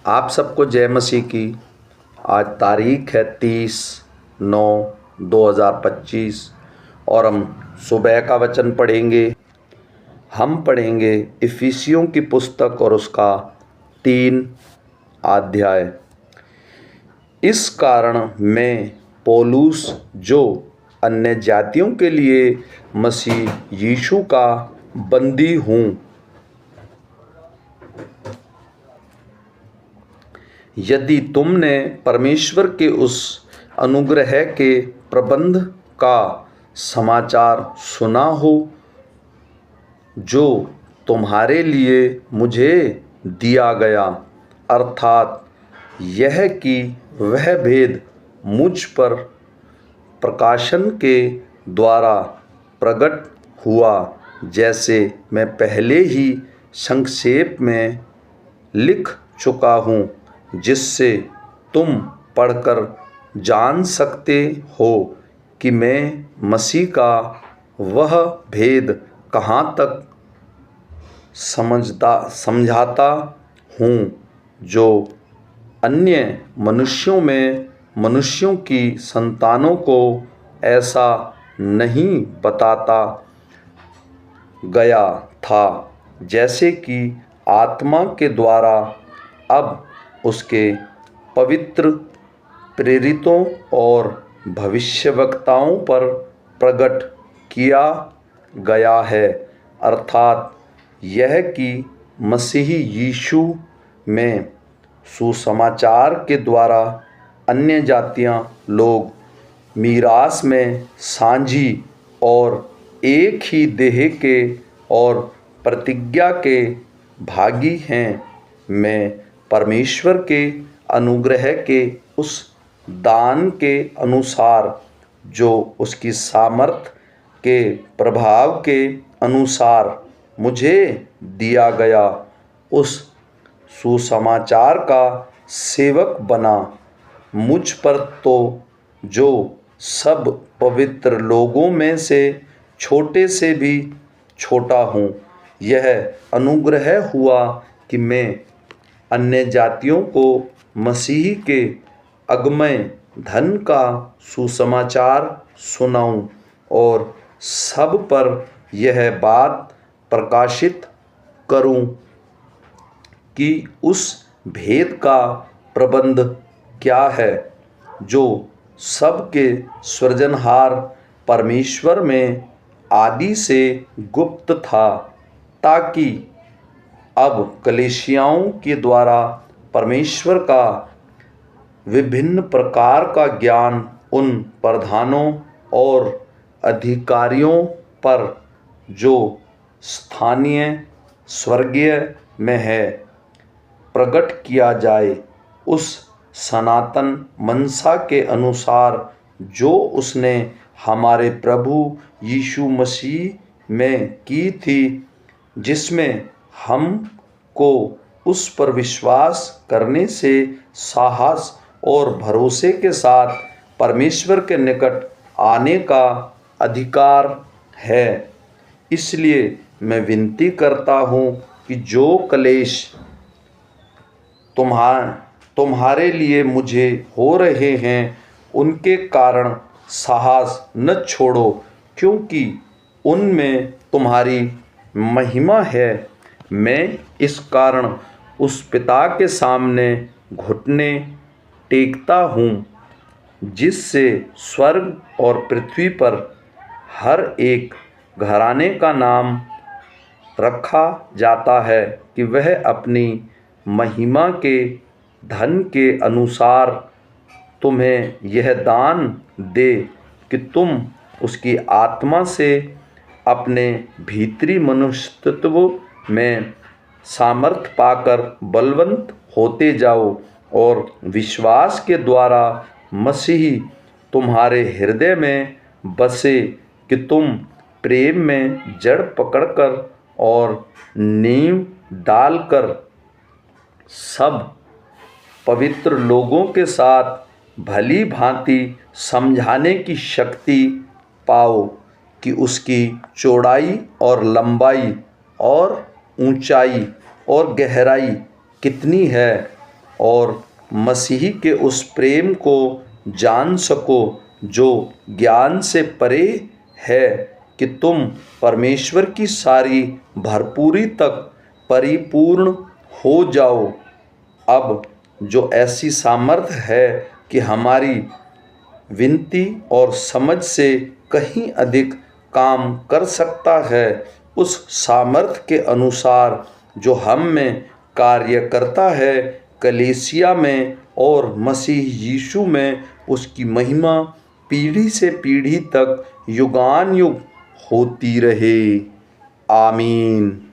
आप सबको जय मसीह की। आज तारीख है 30/9/2025 और हम सुबह का वचन पढ़ेंगे। हम पढ़ेंगे इफिसियों की पुस्तक और उसका 3 अध्याय। इस कारण मैं पौलुस जो अन्य जातियों के लिए मसीह यीशु का बंदी हूँ, यदि तुमने परमेश्वर के उस अनुग्रह के प्रबंध का समाचार सुना हो जो तुम्हारे लिए मुझे दिया गया, अर्थात यह कि वह भेद मुझ पर प्रकाशन के द्वारा प्रकट हुआ, जैसे मैं पहले ही संक्षेप में लिख चुका हूँ, जिससे तुम पढ़कर जान सकते हो कि मैं मसीह का वह भेद कहाँ तक समझाता हूँ जो अन्य मनुष्यों की संतानों को ऐसा नहीं बताता गया था, जैसे कि आत्मा के द्वारा अब उसके पवित्र प्रेरितों और भविष्यवक्ताओं पर प्रकट किया गया है, अर्थात यह कि मसीह यीशु में सुसमाचार के द्वारा अन्य जातियाँ लोग मीरास में साझी और एक ही देह के और प्रतिज्ञा के भागी हैं। मैं परमेश्वर के अनुग्रह के उस दान के अनुसार जो उसकी सामर्थ के प्रभाव के अनुसार मुझे दिया गया, उस सुसमाचार का सेवक बना। मुझ पर तो जो सब पवित्र लोगों में से छोटे से भी छोटा हूँ, यह अनुग्रह हुआ कि मैं अन्य जातियों को मसीह के अगमय धन का सुसमाचार सुनाऊं और सब पर यह बात प्रकाशित करूं कि उस भेद का प्रबंध क्या है जो सबके सृजनहार परमेश्वर में आदि से गुप्त था, ताकि अब कलीसियाओं के द्वारा परमेश्वर का विभिन्न प्रकार का ज्ञान उन प्रधानों और अधिकारियों पर जो स्थानीय स्वर्गीय में है प्रकट किया जाए, उस सनातन मनसा के अनुसार जो उसने हमारे प्रभु यीशु मसीह में की थी, जिसमें हम को उस पर विश्वास करने से साहस और भरोसे के साथ परमेश्वर के निकट आने का अधिकार है। इसलिए मैं विनती करता हूँ कि जो क्लेश तुम्हारे लिए मुझे हो रहे हैं, उनके कारण साहस न छोड़ो, क्योंकि उनमें तुम्हारी महिमा है। मैं इस कारण उस पिता के सामने घुटने टेकता हूँ, जिससे स्वर्ग और पृथ्वी पर हर एक घराने का नाम रखा जाता है, कि वह अपनी महिमा के धन के अनुसार तुम्हें यह दान दे कि तुम उसकी आत्मा से अपने भीतरी मनुष्यत्व में सामर्थ पाकर बलवंत होते जाओ और विश्वास के द्वारा मसीह तुम्हारे हृदय में बसे, कि तुम प्रेम में जड़ पकड़कर और नींव डालकर सब पवित्र लोगों के साथ भली भांति समझाने की शक्ति पाओ कि उसकी चौड़ाई और लंबाई और ऊंचाई और गहराई कितनी है, और मसीह के उस प्रेम को जान सको जो ज्ञान से परे है, कि तुम परमेश्वर की सारी भरपूरी तक परिपूर्ण हो जाओ। अब जो ऐसी सामर्थ है कि हमारी विनती और समझ से कहीं अधिक काम कर सकता है, उस सामर्थ के अनुसार जो हम में कार्य करता है, कलीसिया में और मसीह यीशु में उसकी महिमा पीढ़ी से पीढ़ी तक युगान युग होती रहे। आमीन।